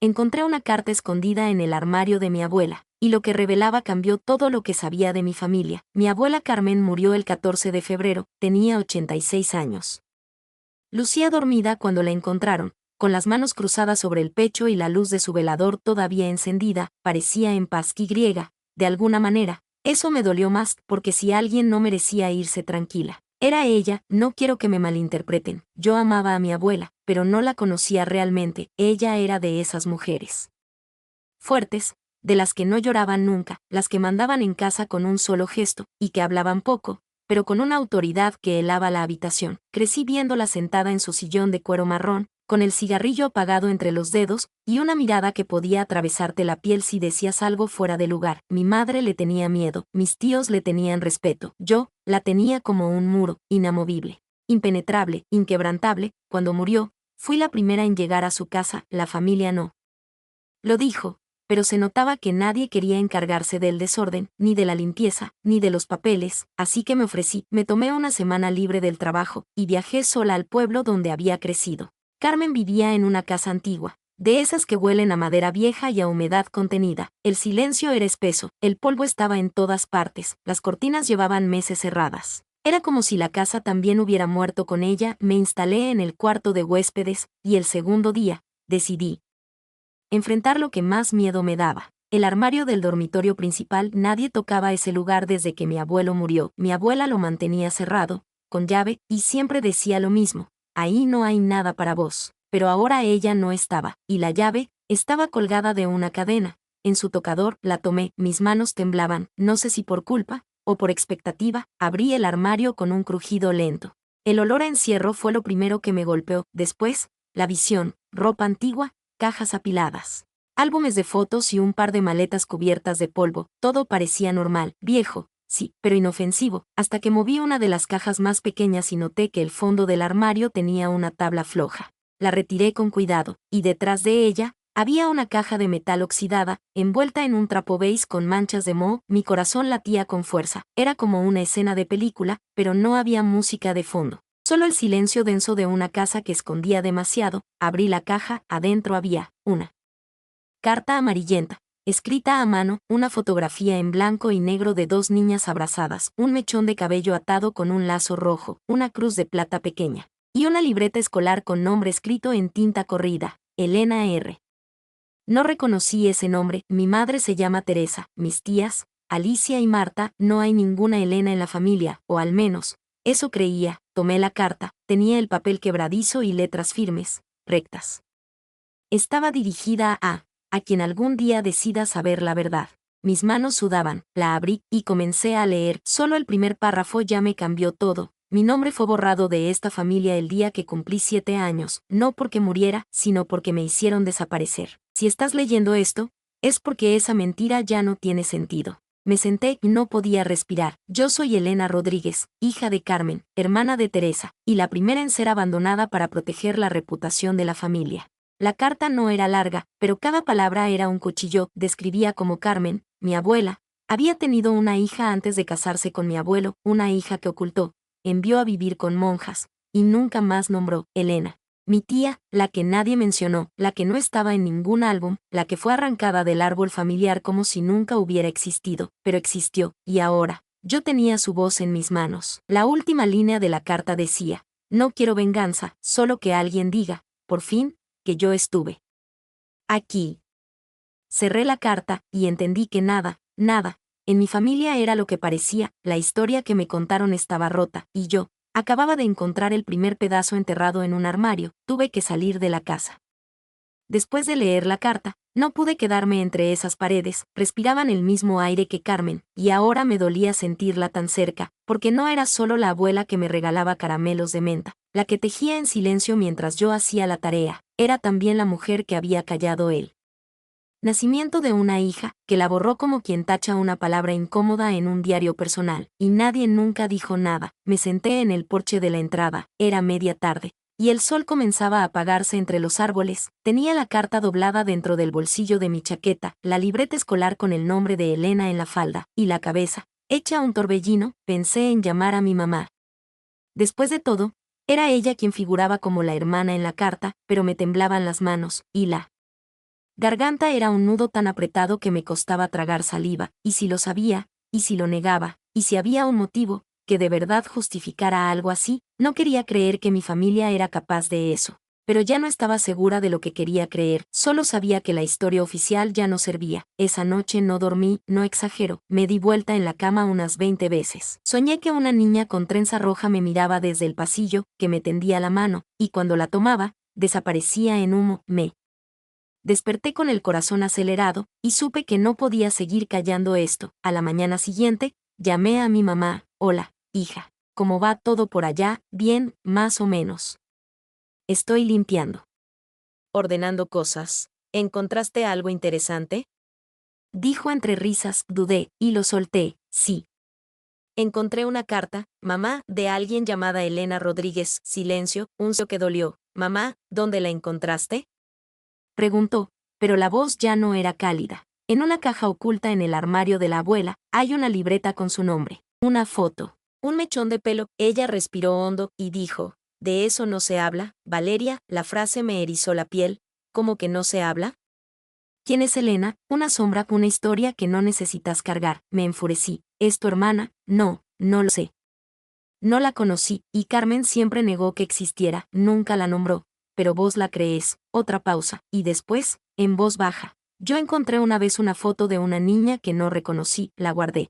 encontré una carta escondida en el armario de mi abuela, y lo que revelaba cambió todo lo que sabía de mi familia. Mi abuela Carmen murió el 14 de febrero, tenía 86 años. Lucía dormida cuando la encontraron, con las manos cruzadas sobre el pecho y la luz de su velador todavía encendida, parecía en paz y griega, de alguna manera. Eso me dolió más, porque si alguien no merecía irse tranquila, era ella. No quiero que me malinterpreten, yo amaba a mi abuela, pero no la conocía realmente. Ella era de esas mujeres fuertes, de las que no lloraban nunca, las que mandaban en casa con un solo gesto, y que hablaban poco, pero con una autoridad que helaba la habitación. Crecí viéndola sentada en su sillón de cuero marrón, con el cigarrillo apagado entre los dedos, y una mirada que podía atravesarte la piel si decías algo fuera de lugar. Mi madre le tenía miedo, mis tíos le tenían respeto, yo la tenía como un muro, inamovible, impenetrable, inquebrantable. Cuando murió, fui la primera en llegar a su casa, la familia no lo dijo, pero se notaba que nadie quería encargarse del desorden, ni de la limpieza, ni de los papeles, así que me ofrecí. Me tomé una semana libre del trabajo, y viajé sola al pueblo donde había crecido. Carmen vivía en una casa antigua, de esas que huelen a madera vieja y a humedad contenida. El silencio era espeso, el polvo estaba en todas partes, las cortinas llevaban meses cerradas. Era como si la casa también hubiera muerto con ella. Me instalé en el cuarto de huéspedes, y el segundo día, decidí enfrentar lo que más miedo me daba. El armario del dormitorio principal. Nadie tocaba ese lugar desde que mi abuelo murió. Mi abuela lo mantenía cerrado, con llave, y siempre decía lo mismo: ahí no hay nada para vos. Pero ahora ella no estaba, y la llave estaba colgada de una cadena. En su tocador la tomé, mis manos temblaban, no sé si por culpa o por expectativa. Abrí el armario con un crujido lento. El olor a encierro fue lo primero que me golpeó. Después, la visión: ropa antigua, cajas apiladas, álbumes de fotos y un par de maletas cubiertas de polvo. Todo parecía normal, viejo, sí, pero inofensivo, hasta que moví una de las cajas más pequeñas y noté que el fondo del armario tenía una tabla floja. La retiré con cuidado, y detrás de ella había una caja de metal oxidada, envuelta en un trapo beige con manchas de moho. Mi corazón latía con fuerza. Era como una escena de película, pero no había música de fondo. Solo el silencio denso de una casa que escondía demasiado. Abrí la caja, adentro había una carta amarillenta, escrita a mano, una fotografía en blanco y negro de dos niñas abrazadas, un mechón de cabello atado con un lazo rojo, una cruz de plata pequeña, y una libreta escolar con nombre escrito en tinta corrida: Elena R. No reconocí ese nombre. Mi madre se llama Teresa, mis tías, Alicia y Marta. No hay ninguna Elena en la familia, o al menos, eso creía. Tomé la carta, tenía el papel quebradizo y letras firmes, rectas. Estaba dirigida a quien algún día decida saber la verdad. Mis manos sudaban, la abrí, y comencé a leer. Solo el primer párrafo ya me cambió todo. Mi nombre fue borrado de esta familia el día que cumplí 7 años, no porque muriera, sino porque me hicieron desaparecer. Si estás leyendo esto, es porque esa mentira ya no tiene sentido. Me senté y no podía respirar. Yo soy Elena Rodríguez, hija de Carmen, hermana de Teresa, y la primera en ser abandonada para proteger la reputación de la familia. La carta no era larga, pero cada palabra era un cuchillo. Describía cómo Carmen, mi abuela, había tenido una hija antes de casarse con mi abuelo, una hija que ocultó, envió a vivir con monjas, y nunca más nombró. Elena, mi tía, la que nadie mencionó, la que no estaba en ningún álbum, la que fue arrancada del árbol familiar como si nunca hubiera existido, pero existió, y ahora, yo tenía su voz en mis manos. La última línea de la carta decía: no quiero venganza, solo que alguien diga, por fin, que yo estuve aquí. Cerré la carta, y entendí que nada, en mi familia era lo que parecía. La historia que me contaron estaba rota, y yo acababa de encontrar el primer pedazo enterrado en un armario. Tuve que salir de la casa. Después de leer la carta, no pude quedarme entre esas paredes. Respiraban el mismo aire que Carmen, y ahora me dolía sentirla tan cerca, porque no era solo la abuela que me regalaba caramelos de menta, la que tejía en silencio mientras yo hacía la tarea, era también la mujer que había callado él. Nacimiento de una hija, que la borró como quien tacha una palabra incómoda en un diario personal, y nadie nunca dijo nada. Me senté en el porche de la entrada, era media tarde, y el sol comenzaba a apagarse entre los árboles. Tenía la carta doblada dentro del bolsillo de mi chaqueta, la libreta escolar con el nombre de Elena en la falda, y la cabeza, hecha un torbellino. Pensé en llamar a mi mamá. Después de todo, era ella quien figuraba como la hermana en la carta, pero me temblaban las manos, y la Garganta era un nudo tan apretado que me costaba tragar saliva, y si lo sabía, y si lo negaba, y si había un motivo que de verdad justificara algo así, no quería creer que mi familia era capaz de eso. Pero ya no estaba segura de lo que quería creer, solo sabía que la historia oficial ya no servía. Esa noche no dormí, no exagero, me di vuelta en la cama unas 20 veces. Soñé que una niña con trenza roja me miraba desde el pasillo, que me tendía la mano, y cuando la tomaba, desaparecía en humo. Me desperté con el corazón acelerado, y supe que no podía seguir callando esto. A la mañana siguiente, llamé a mi mamá. Hola, hija. ¿Cómo va todo por allá? Bien, más o menos. Estoy limpiando. Ordenando cosas. ¿Encontraste algo interesante? Dijo entre risas. Dudé, y lo solté. Sí. Encontré una carta, mamá, de alguien llamada Elena Rodríguez. Silencio, un silencio que dolió. Mamá, ¿dónde la encontraste? Preguntó, pero la voz ya no era cálida. En una caja oculta en el armario de la abuela, hay una libreta con su nombre. Una foto. Un mechón de pelo. Ella respiró hondo, y dijo, ¿de eso no se habla, Valeria? La frase me erizó la piel. ¿Cómo que no se habla? ¿Quién es Elena? Una sombra, una historia que no necesitas cargar. Me enfurecí. ¿Es tu hermana? No, no lo sé. No la conocí, y Carmen siempre negó que existiera, nunca la nombró. Pero vos la creés. Otra pausa, y después, en voz baja. Yo encontré una vez una foto de una niña que no reconocí, la guardé.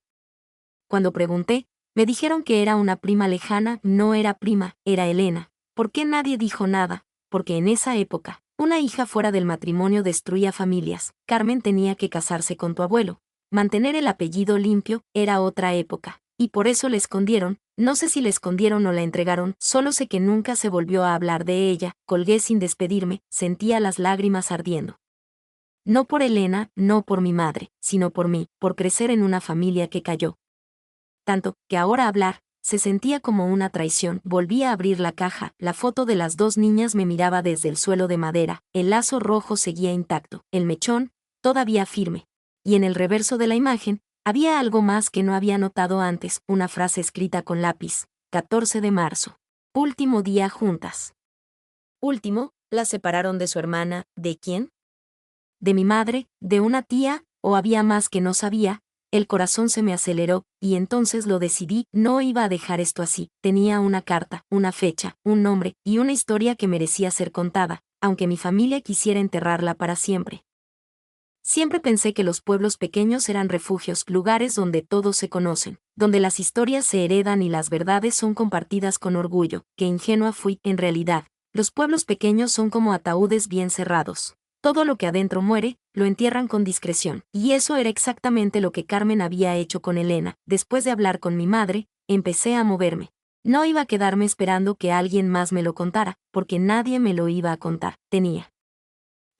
Cuando pregunté, me dijeron que era una prima lejana. No era prima, era Elena. ¿Por qué nadie dijo nada? Porque en esa época, una hija fuera del matrimonio destruía familias. Carmen tenía que casarse con tu abuelo. Mantener el apellido limpio era otra época. Y por eso la escondieron. No sé si la escondieron o la entregaron, solo sé que nunca se volvió a hablar de ella. Colgué sin despedirme, sentía las lágrimas ardiendo. No por Elena, no por mi madre, sino por mí, por crecer en una familia que cayó. Tanto, que ahora hablar, se sentía como una traición. Volví a abrir la caja, la foto de las dos niñas me miraba desde el suelo de madera, el lazo rojo seguía intacto, el mechón, todavía firme. Y en el reverso de la imagen, había algo más que no había notado antes, una frase escrita con lápiz. 14 de marzo. Último día juntas. Último, la separaron de su hermana. ¿De quién? De mi madre, de una tía, o había más que no sabía. El corazón se me aceleró, y entonces lo decidí. No iba a dejar esto así. Tenía una carta, una fecha, un nombre, y una historia que merecía ser contada, aunque mi familia quisiera enterrarla para siempre. Siempre pensé que los pueblos pequeños eran refugios, lugares donde todos se conocen, donde las historias se heredan y las verdades son compartidas con orgullo. Qué ingenua fui. En realidad, los pueblos pequeños son como ataúdes bien cerrados. Todo lo que adentro muere, lo entierran con discreción. Y eso era exactamente lo que Carmen había hecho con Elena. Después de hablar con mi madre, empecé a moverme. No iba a quedarme esperando que alguien más me lo contara, porque nadie me lo iba a contar. Tenía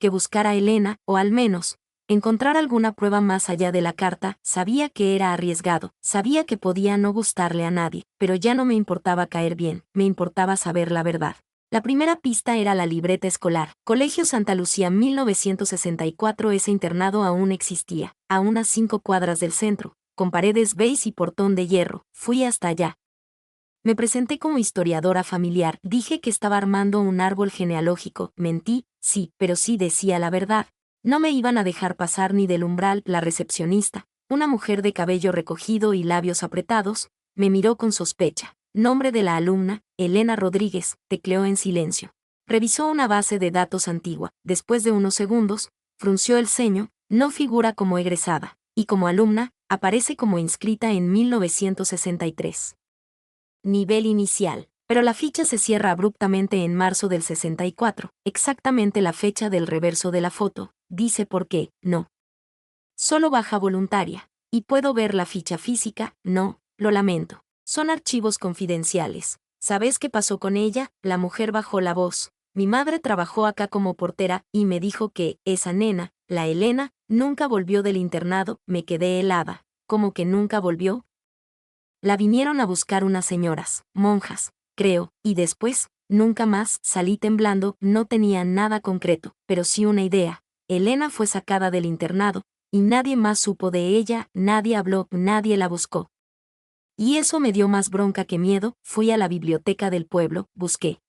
que buscar a Elena, o al menos, encontrar alguna prueba más allá de la carta. Sabía que era arriesgado, sabía que podía no gustarle a nadie, pero ya no me importaba caer bien, me importaba saber la verdad. La primera pista era la libreta escolar. Colegio Santa Lucía 1964. Ese internado aún existía, a unas 5 cuadras del centro, con paredes beige y portón de hierro. Fui hasta allá. Me presenté como historiadora familiar, dije que estaba armando un árbol genealógico. Mentí, sí, pero sí decía la verdad. No me iban a dejar pasar ni del umbral. La recepcionista, una mujer de cabello recogido y labios apretados, me miró con sospecha. Nombre de la alumna, Elena Rodríguez, tecleó en silencio. Revisó una base de datos antigua. Después de unos segundos, frunció el ceño. No figura como egresada, y como alumna, aparece como inscrita en 1963. Nivel inicial. Pero la ficha se cierra abruptamente en marzo del 64, exactamente la fecha del reverso de la foto. Dice por qué, no. Solo baja voluntaria. ¿Y puedo ver la ficha física? No, lo lamento. Son archivos confidenciales. ¿Sabes qué pasó con ella? La mujer bajó la voz. Mi madre trabajó acá como portera y me dijo que esa nena, la Elena, nunca volvió del internado. Me quedé helada. ¿Cómo que nunca volvió? La vinieron a buscar unas señoras, monjas, creo, y después, nunca más. Salí temblando. No tenía nada concreto, pero sí una idea. Elena fue sacada del internado, y nadie más supo de ella, nadie habló, nadie la buscó. Y eso me dio más bronca que miedo. Fui a la biblioteca del pueblo, busqué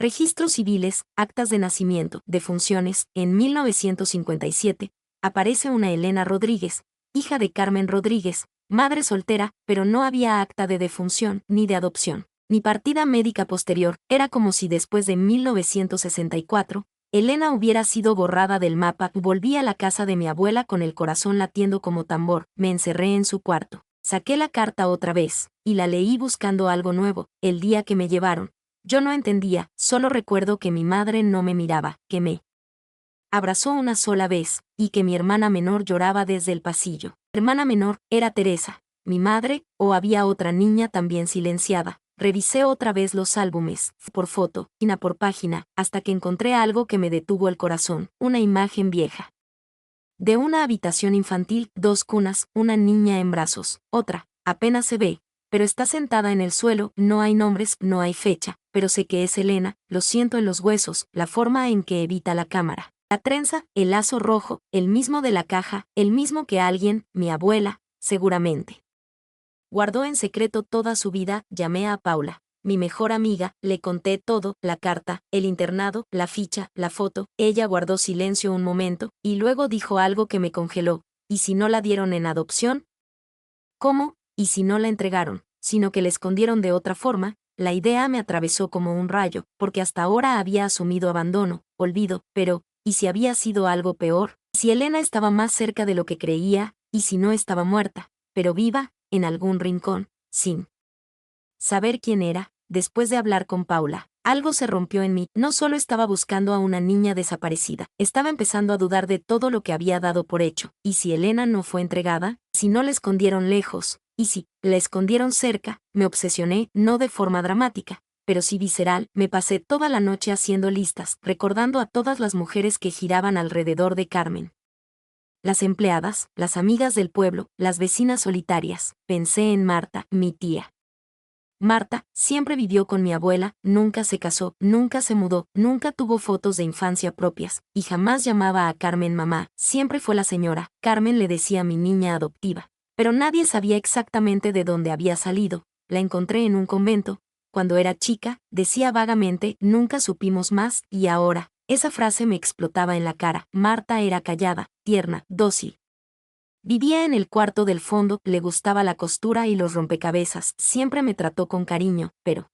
Registros civiles, actas de nacimiento, defunciones. En 1957, aparece una Elena Rodríguez, hija de Carmen Rodríguez, madre soltera, pero no había acta de defunción, ni de adopción, ni partida médica posterior. Era como si después de 1964, Elena hubiera sido borrada del mapa. Volví a la casa de mi abuela con el corazón latiendo como tambor. Me encerré en su cuarto. Saqué la carta otra vez, y la leí buscando algo nuevo. El día que me llevaron, yo no entendía, solo recuerdo que mi madre no me miraba, que me abrazó una sola vez, y que mi hermana menor lloraba desde el pasillo. Mi hermana menor era Teresa, mi madre, o había otra niña también silenciada. Revisé otra vez los álbumes, por foto, página por página, hasta que encontré algo que me detuvo el corazón, una imagen vieja. De una habitación infantil, 2 cunas, una niña en brazos, otra, apenas se ve, pero está sentada en el suelo. No hay nombres, no hay fecha, pero sé que es Elena, lo siento en los huesos, la forma en que evita la cámara. La trenza, el lazo rojo, el mismo de la caja, el mismo que alguien, mi abuela, seguramente guardó en secreto toda su vida. Llamé a Paula, mi mejor amiga, le conté todo, la carta, el internado, la ficha, la foto. Ella guardó silencio un momento, y luego dijo algo que me congeló. ¿Y si no la dieron en adopción? ¿Cómo? ¿Y si no la entregaron, sino que la escondieron de otra forma? La idea me atravesó como un rayo, porque hasta ahora había asumido abandono, olvido, pero, ¿y si había sido algo peor? ¿Y si Elena estaba más cerca de lo que creía? ¿Y si no estaba muerta, pero viva, en algún rincón, sin saber quién era? Después de hablar con Paula, algo se rompió en mí. No solo estaba buscando a una niña desaparecida, estaba empezando a dudar de todo lo que había dado por hecho. ¿Y si Elena no fue entregada? ¿Si no la escondieron lejos? ¿Y si la escondieron cerca? Me obsesioné, no de forma dramática, pero sí visceral. Me pasé toda la noche haciendo listas, recordando a todas las mujeres que giraban alrededor de Carmen. Las empleadas, las amigas del pueblo, las vecinas solitarias. Pensé en Marta, mi tía. Marta siempre vivió con mi abuela, nunca se casó, nunca se mudó, nunca tuvo fotos de infancia propias, y jamás llamaba a Carmen mamá. Siempre fue la señora. Carmen le decía mi niña adoptiva. Pero nadie sabía exactamente de dónde había salido. La encontré en un convento. Cuando era chica, decía vagamente, nunca supimos más, y ahora, esa frase me explotaba en la cara. Marta era callada, tierna, dócil. Vivía en el cuarto del fondo, le gustaba la costura y los rompecabezas. Siempre me trató con cariño, pero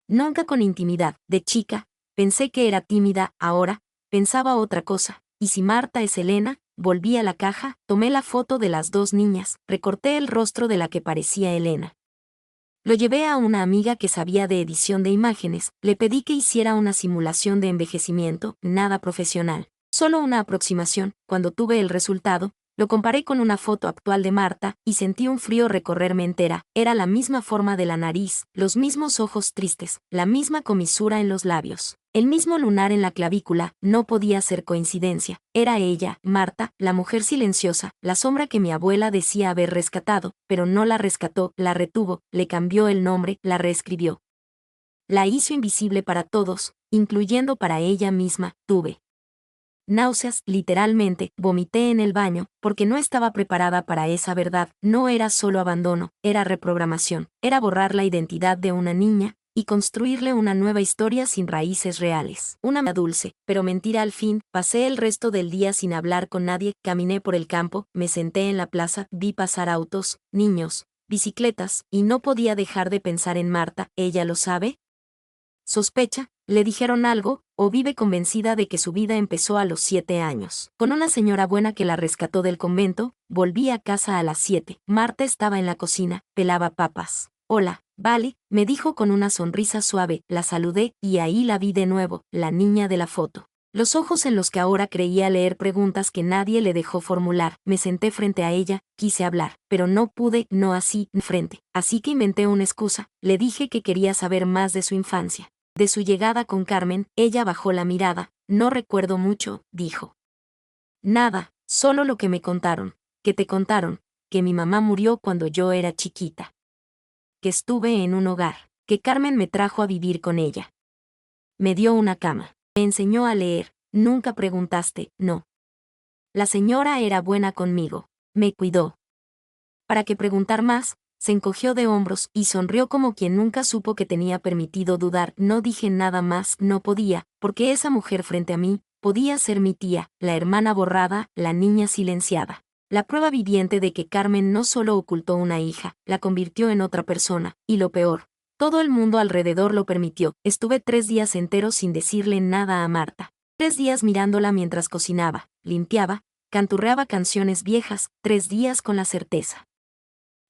nunca con intimidad. De chica, pensé que era tímida. Ahora, pensaba otra cosa. ¿Y si Marta es Elena? Volví a la caja, tomé la foto de las 2 niñas, recorté el rostro de la que parecía Elena. Lo llevé a una amiga que sabía de edición de imágenes. Le pedí que hiciera una simulación de envejecimiento, nada profesional, solo una aproximación. Cuando tuve el resultado, lo comparé con una foto actual de Marta, y sentí un frío recorrerme entera. Era la misma forma de la nariz, los mismos ojos tristes, la misma comisura en los labios, el mismo lunar en la clavícula. No podía ser coincidencia. Era ella, Marta, la mujer silenciosa, la sombra que mi abuela decía haber rescatado, pero no la rescató, la retuvo, le cambió el nombre, la reescribió. La hizo invisible para todos, incluyendo para ella misma. Tuve náuseas, literalmente, vomité en el baño, porque no estaba preparada para esa verdad. No era solo abandono, era reprogramación, era borrar la identidad de una niña, y construirle una nueva historia sin raíces reales. Una dulce, pero mentira al fin. Pasé el resto del día sin hablar con nadie, caminé por el campo, me senté en la plaza, vi pasar autos, niños, bicicletas, y no podía dejar de pensar en Marta. ¿Ella lo sabe? ¿Sospecha? ¿Le dijeron algo? ¿O vive convencida de que su vida empezó a los 7 años? Con una señora buena que la rescató del convento, volví a casa a las 7. Marta estaba en la cocina, pelaba papas. Hola, vale, me dijo con una sonrisa suave. La saludé, y ahí la vi de nuevo, la niña de la foto. Los ojos en los que ahora creía leer preguntas que nadie le dejó formular. Me senté frente a ella, quise hablar, pero no pude, no así, frente. Así que inventé una excusa. Le dije que quería saber más de su infancia. De su llegada con Carmen. Ella bajó la mirada. No recuerdo mucho, dijo. Nada, solo lo que me contaron. ¿Qué te contaron? Que mi mamá murió cuando yo era chiquita. Que estuve en un hogar. Que Carmen me trajo a vivir con ella. Me dio una cama. Me enseñó a leer. Nunca preguntaste, no. La señora era buena conmigo. Me cuidó. ¿Para qué preguntar más? Se encogió de hombros y sonrió como quien nunca supo que tenía permitido dudar. No dije nada más, no podía, porque esa mujer frente a mí podía ser mi tía, la hermana borrada, la niña silenciada. La prueba viviente de que Carmen no solo ocultó una hija, la convirtió en otra persona, y lo peor, todo el mundo alrededor lo permitió. Estuve 3 días enteros sin decirle nada a Marta. 3 días mirándola mientras cocinaba, limpiaba, canturreaba canciones viejas, 3 días con la certeza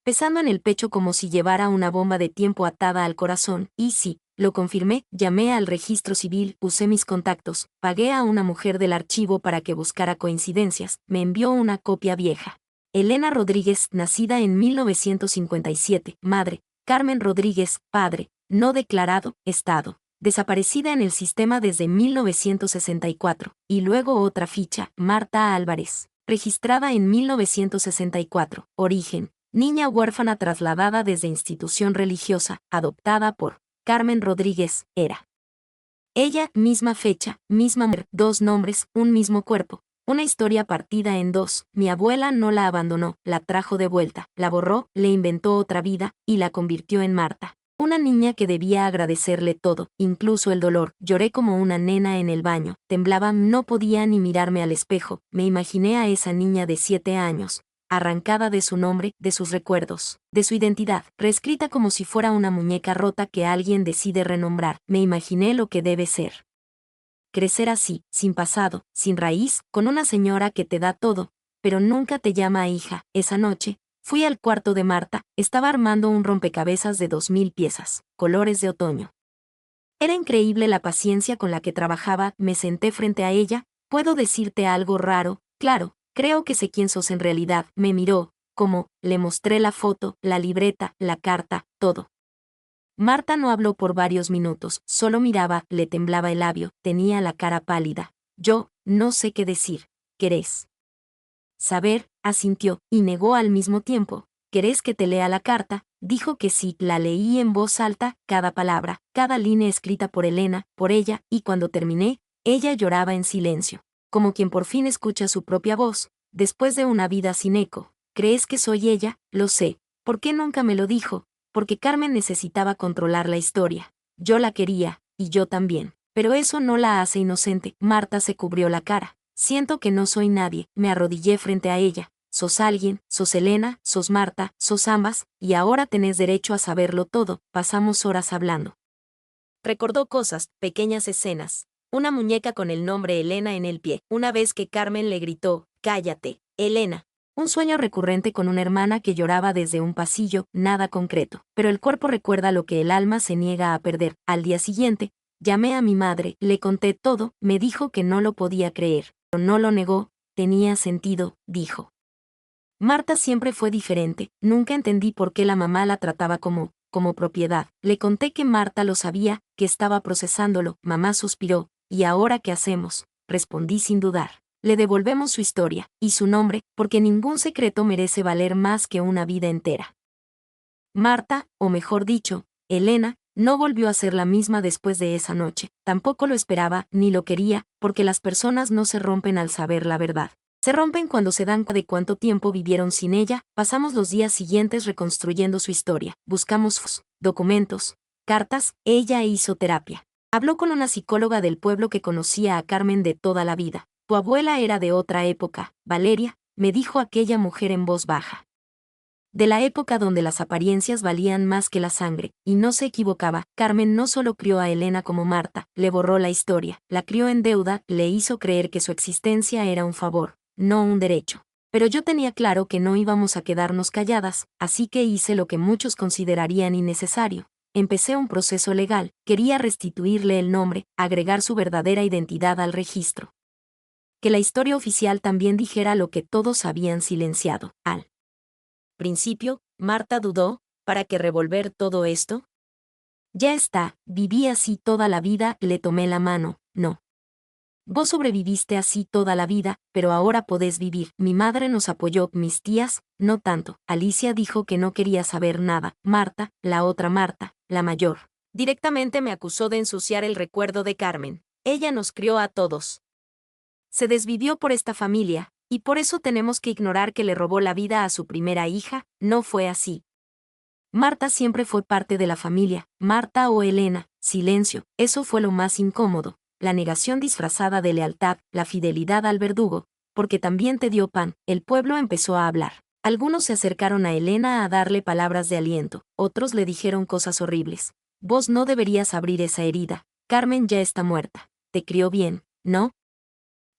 pesando en el pecho como si llevara una bomba de tiempo atada al corazón, y sí, lo confirmé, llamé al registro civil, usé mis contactos, pagué a una mujer del archivo para que buscara coincidencias, me envió una copia vieja. Elena Rodríguez, nacida en 1957, madre, Carmen Rodríguez, padre, no declarado, estado, desaparecida en el sistema desde 1964, y luego otra ficha, Marta Álvarez, registrada en 1964, origen, niña huérfana trasladada desde institución religiosa, adoptada por Carmen Rodríguez, era. Ella, misma fecha, misma mujer, 2 nombres, un mismo cuerpo, una historia partida en 2. Mi abuela no la abandonó, la trajo de vuelta, la borró, le inventó otra vida, y la convirtió en Marta. Una niña que debía agradecerle todo, incluso el dolor. Lloré como una nena en el baño, temblaba, no podía ni mirarme al espejo. Me imaginé a esa niña de 7 años, arrancada de su nombre, de sus recuerdos, de su identidad, reescrita como si fuera una muñeca rota que alguien decide renombrar. Me imaginé lo que debe ser. Crecer así, sin pasado, sin raíz, con una señora que te da todo, pero nunca te llama hija. Esa noche, fui al cuarto de Marta, estaba armando un rompecabezas de 2000 piezas, colores de otoño. Era increíble la paciencia con la que trabajaba. Me senté frente a ella. ¿Puedo decirte algo raro? Claro. Creo que sé quién sos en realidad. Me miró, como, le mostré la foto, la libreta, la carta, todo. Marta no habló por varios minutos, solo miraba, le temblaba el labio, tenía la cara pálida. Yo, no sé qué decir. ¿Querés saber? Asintió, y negó al mismo tiempo. ¿Querés que te lea la carta? Dijo que sí, la leí en voz alta, cada palabra, cada línea escrita por Elena, por ella, y cuando terminé, ella lloraba en silencio, como quien por fin escucha su propia voz, después de una vida sin eco. ¿Crees que soy ella? Lo sé. ¿Por qué nunca me lo dijo? Porque Carmen necesitaba controlar la historia. Yo la quería, y yo también. Pero eso no la hace inocente. Marta se cubrió la cara. Siento que no soy nadie. Me arrodillé frente a ella. Sos alguien, sos Elena, sos Marta, sos ambas, y ahora tenés derecho a saberlo todo. Pasamos horas hablando. Recordó cosas, pequeñas escenas. Una muñeca con el nombre Elena en el pie. Una vez que Carmen le gritó, cállate, Elena. Un sueño recurrente con una hermana que lloraba desde un pasillo, nada concreto. Pero el cuerpo recuerda lo que el alma se niega a perder. Al día siguiente, llamé a mi madre, le conté todo, me dijo que no lo podía creer. Pero no lo negó, tenía sentido, dijo. Marta siempre fue diferente, nunca entendí por qué la mamá la trataba como propiedad. Le conté que Marta lo sabía, que estaba procesándolo. Mamá suspiró. ¿Y ahora qué hacemos? Respondí sin dudar. Le devolvemos su historia, y su nombre, porque ningún secreto merece valer más que una vida entera. Marta, o mejor dicho, Elena, no volvió a ser la misma después de esa noche. Tampoco lo esperaba, ni lo quería, porque las personas no se rompen al saber la verdad. Se rompen cuando se dan cuenta de cuánto tiempo vivieron sin ella. Pasamos los días siguientes reconstruyendo su historia. Buscamos fotos, documentos, cartas. Ella hizo terapia. Habló con una psicóloga del pueblo que conocía a Carmen de toda la vida. Tu abuela era de otra época, Valeria, me dijo aquella mujer en voz baja. De la época donde las apariencias valían más que la sangre, y no se equivocaba. Carmen no solo crió a Elena como Marta, le borró la historia, la crió en deuda, le hizo creer que su existencia era un favor, no un derecho. Pero yo tenía claro que no íbamos a quedarnos calladas, así que hice lo que muchos considerarían innecesario. Empecé un proceso legal, quería restituirle el nombre, agregar su verdadera identidad al registro. Que la historia oficial también dijera lo que todos habían silenciado. Al principio, Marta dudó, ¿para qué revolver todo esto? Ya está, viví así toda la vida, le tomé la mano, no. Vos sobreviviste así toda la vida, pero ahora podés vivir. Mi madre nos apoyó, mis tías, no tanto. Alicia dijo que no quería saber nada. Marta, la otra Marta, la mayor, directamente me acusó de ensuciar el recuerdo de Carmen. Ella nos crió a todos. Se desvivió por esta familia, y por eso tenemos que ignorar que le robó la vida a su primera hija. No fue así. Marta siempre fue parte de la familia. Marta o Elena, silencio, eso fue lo más incómodo, la negación disfrazada de lealtad, la fidelidad al verdugo, porque también te dio pan. El pueblo empezó a hablar. Algunos se acercaron a Elena a darle palabras de aliento, otros le dijeron cosas horribles. Vos no deberías abrir esa herida, Carmen ya está muerta. Te crió bien, ¿no?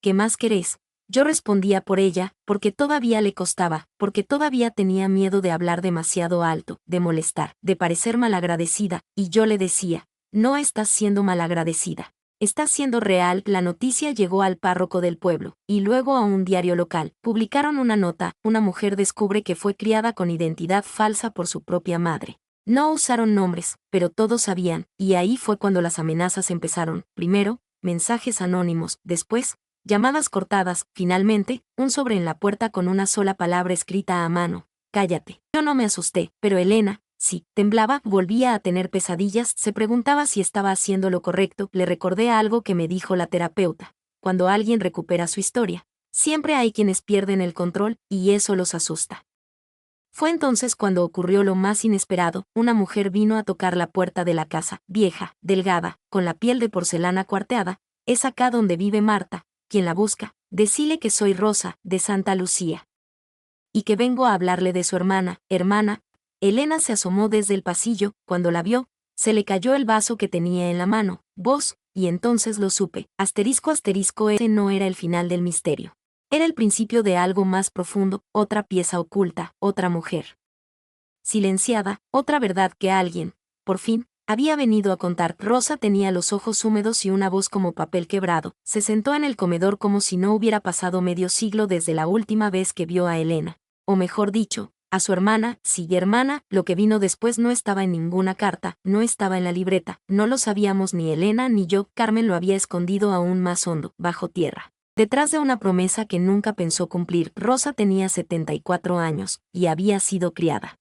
¿Qué más querés? Yo respondía por ella, porque todavía le costaba, porque todavía tenía miedo de hablar demasiado alto, de molestar, de parecer malagradecida, y yo le decía, no estás siendo malagradecida. Estás siendo real. La noticia llegó al párroco del pueblo, y luego a un diario local. Publicaron una nota, una mujer descubre que fue criada con identidad falsa por su propia madre. No usaron nombres, pero todos sabían, y ahí fue cuando las amenazas empezaron. Primero, mensajes anónimos, después, llamadas cortadas, finalmente, un sobre en la puerta con una sola palabra escrita a mano. Cállate. Yo no me asusté, pero Elena, sí, temblaba, volvía a tener pesadillas, se preguntaba si estaba haciendo lo correcto. Le recordé algo que me dijo la terapeuta. Cuando alguien recupera su historia, siempre hay quienes pierden el control, y eso los asusta. Fue entonces cuando ocurrió lo más inesperado. Una mujer vino a tocar la puerta de la casa, vieja, delgada, con la piel de porcelana cuarteada. Es acá donde vive Marta. Quien la busca, decile que soy Rosa, de Santa Lucía. Y que vengo a hablarle de su hermana. Elena se asomó desde el pasillo. Cuando la vio, se le cayó el vaso que tenía en la mano. Vos, y entonces lo supe. Asterisco asterisco, ese no era el final del misterio. Era el principio de algo más profundo, otra pieza oculta, otra mujer silenciada, otra verdad que alguien, por fin, había venido a contar. Rosa tenía los ojos húmedos y una voz como papel quebrado. Se sentó en el comedor como si no hubiera pasado medio siglo desde la última vez que vio a Elena. O mejor dicho, a su hermana. Sí, hermana. Lo que vino después no estaba en ninguna carta, no estaba en la libreta, no lo sabíamos ni Elena ni yo. Carmen lo había escondido aún más hondo, bajo tierra. Detrás de una promesa que nunca pensó cumplir. Rosa tenía 74 años, y había sido criada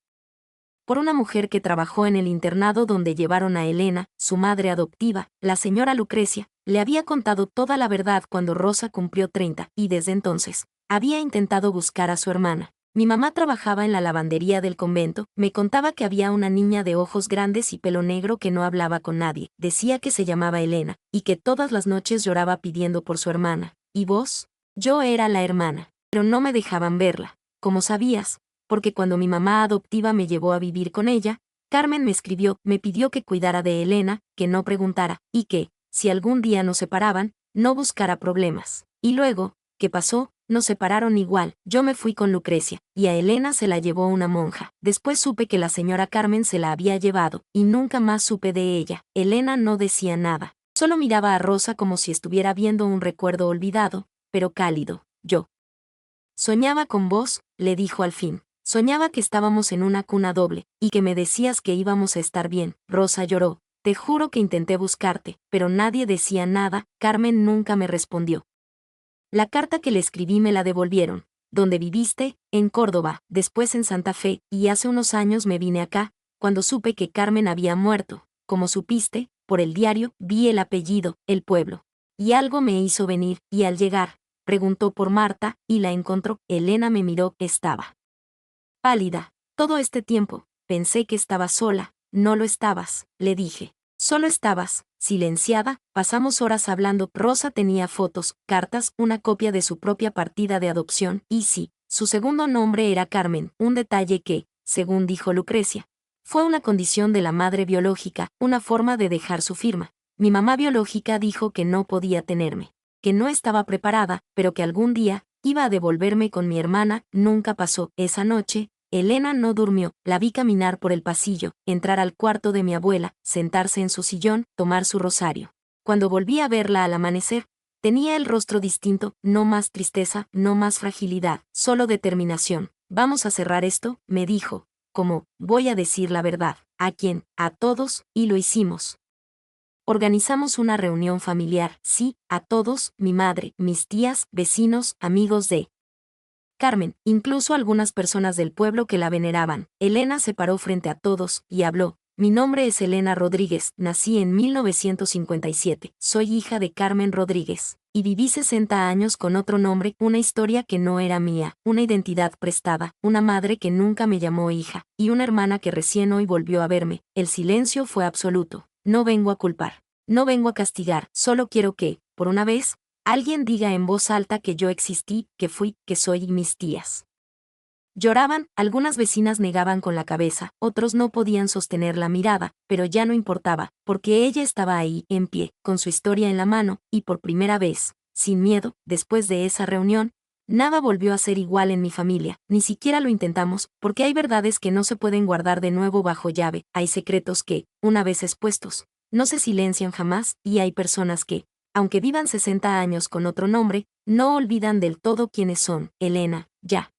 por una mujer que trabajó en el internado donde llevaron a Elena. Su madre adoptiva, la señora Lucrecia, le había contado toda la verdad cuando Rosa cumplió 30, y desde entonces, había intentado buscar a su hermana. Mi mamá trabajaba en la lavandería del convento, me contaba que había una niña de ojos grandes y pelo negro que no hablaba con nadie, decía que se llamaba Elena, y que todas las noches lloraba pidiendo por su hermana. ¿Y vos? Yo era la hermana, pero no me dejaban verla, como sabías, porque cuando mi mamá adoptiva me llevó a vivir con ella, Carmen me escribió, me pidió que cuidara de Elena, que no preguntara, y que, si algún día nos separaban, no buscara problemas. Y luego, ¿qué pasó? Nos separaron igual. Yo me fui con Lucrecia, y a Elena se la llevó una monja. Después supe que la señora Carmen se la había llevado, y nunca más supe de ella. Elena no decía nada, solo miraba a Rosa como si estuviera viendo un recuerdo olvidado, pero cálido. Yo soñaba con vos, le dijo al fin. Soñaba que estábamos en una cuna doble, y que me decías que íbamos a estar bien. Rosa lloró. Te juro que intenté buscarte, pero nadie decía nada. Carmen nunca me respondió. La carta que le escribí me la devolvieron. ¿Dónde viviste? En Córdoba, después en Santa Fe, y hace unos años me vine acá, cuando supe que Carmen había muerto. Como supiste, por el diario, vi el apellido, el pueblo. Y algo me hizo venir, y al llegar, preguntó por Marta, y la encontró. Elena me miró, estaba pálida. Todo este tiempo, pensé que estaba sola. No lo estabas, le dije. Solo estabas, silenciada. Pasamos horas hablando. Rosa tenía fotos, cartas, una copia de su propia partida de adopción, y sí, su segundo nombre era Carmen, un detalle que, según dijo Lucrecia, fue una condición de la madre biológica, una forma de dejar su firma. Mi mamá biológica dijo que no podía tenerme, que no estaba preparada, pero que algún día iba a devolverme con mi hermana. Nunca pasó. Esa noche, Elena no durmió. La vi caminar por el pasillo, entrar al cuarto de mi abuela, sentarse en su sillón, tomar su rosario. Cuando volví a verla al amanecer, tenía el rostro distinto, no más tristeza, no más fragilidad, solo determinación. Vamos a cerrar esto, me dijo, como, voy a decir la verdad, ¿a quién? A todos, y lo hicimos. Organizamos una reunión familiar, sí, a todos, mi madre, mis tías, vecinos, amigos de Carmen, incluso algunas personas del pueblo que la veneraban. Elena se paró frente a todos, y habló. Mi nombre es Elena Rodríguez, nací en 1957, soy hija de Carmen Rodríguez, y viví 60 años con otro nombre, una historia que no era mía, una identidad prestada, una madre que nunca me llamó hija, y una hermana que recién hoy volvió a verme. El silencio fue absoluto. No vengo a culpar, no vengo a castigar, solo quiero que, por una vez, alguien diga en voz alta que yo existí, que fui, que soy y mis tías. Lloraban, algunas vecinas negaban con la cabeza, otros no podían sostener la mirada, pero ya no importaba, porque ella estaba ahí, en pie, con su historia en la mano, y por primera vez, sin miedo, después de esa reunión, nada volvió a ser igual en mi familia, ni siquiera lo intentamos, porque hay verdades que no se pueden guardar de nuevo bajo llave, hay secretos que, una vez expuestos, no se silencian jamás, y hay personas que, aunque vivan 60 años con otro nombre, no olvidan del todo quiénes son. Elena, ya.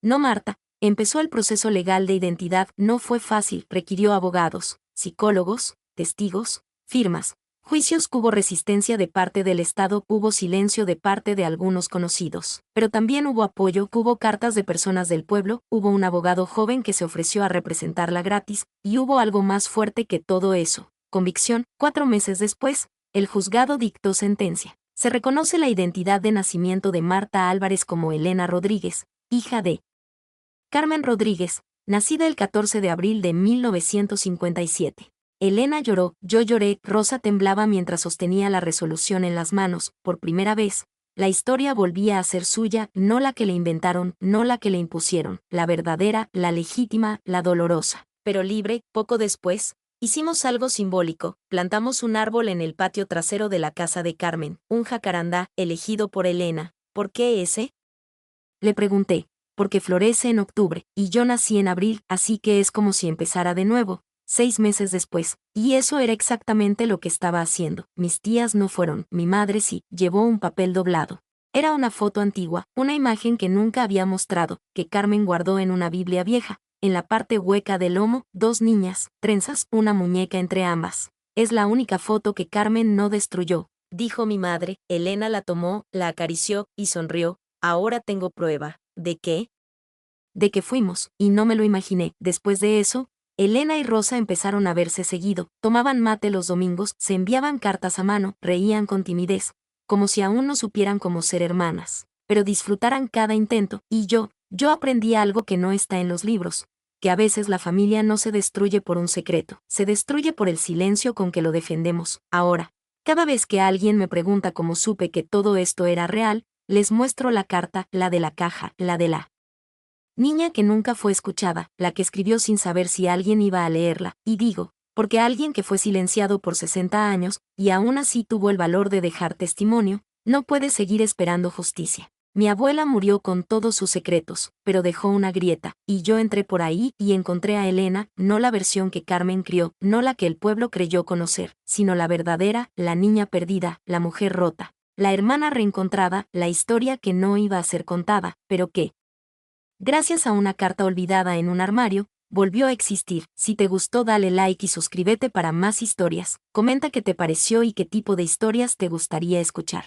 No, Marta, empezó el proceso legal de identidad, no fue fácil, requirió abogados, psicólogos, testigos, firmas, juicios, hubo resistencia de parte del Estado, hubo silencio de parte de algunos conocidos, pero también hubo apoyo, hubo cartas de personas del pueblo, hubo un abogado joven que se ofreció a representarla gratis, y hubo algo más fuerte que todo eso, convicción. 4 meses después, el juzgado dictó sentencia. Se reconoce la identidad de nacimiento de Marta Álvarez como Elena Rodríguez, hija de Carmen Rodríguez, nacida el 14 de abril de 1957. Elena lloró, yo lloré, Rosa temblaba mientras sostenía la resolución en las manos. Por primera vez, la historia volvía a ser suya, no la que le inventaron, no la que le impusieron, la verdadera, la legítima, la dolorosa. Pero libre. Poco después, hicimos algo simbólico, plantamos un árbol en el patio trasero de la casa de Carmen, un jacarandá, elegido por Elena. ¿Por qué ese? Le pregunté. Porque florece en octubre, y yo nací en abril, así que es como si empezara de nuevo, 6 meses después, y eso era exactamente lo que estaba haciendo. Mis tías no fueron, mi madre sí, llevó un papel doblado. Era una foto antigua, una imagen que nunca había mostrado, que Carmen guardó en una Biblia vieja, en la parte hueca del lomo, 2 niñas, trenzas, una muñeca entre ambas. Es la única foto que Carmen no destruyó, dijo mi madre. Elena la tomó, la acarició, y sonrió. Ahora tengo prueba. ¿De qué? De que fuimos, y no me lo imaginé. Después de eso, Elena y Rosa empezaron a verse seguido, tomaban mate los domingos, se enviaban cartas a mano, reían con timidez, como si aún no supieran cómo ser hermanas, pero disfrutaran cada intento, y yo aprendí algo que no está en los libros, que a veces la familia no se destruye por un secreto, se destruye por el silencio con que lo defendemos. Ahora, cada vez que alguien me pregunta cómo supe que todo esto era real, les muestro la carta, la de la caja, la de la niña que nunca fue escuchada, la que escribió sin saber si alguien iba a leerla, y digo, porque alguien que fue silenciado por 60 años, y aún así tuvo el valor de dejar testimonio, no puede seguir esperando justicia. Mi abuela murió con todos sus secretos, pero dejó una grieta, y yo entré por ahí y encontré a Elena, no la versión que Carmen crió, no la que el pueblo creyó conocer, sino la verdadera, la niña perdida, la mujer rota, la hermana reencontrada, la historia que no iba a ser contada, pero que, gracias a una carta olvidada en un armario, volvió a existir. Si te gustó, dale like y suscríbete para más historias. Comenta qué te pareció y qué tipo de historias te gustaría escuchar.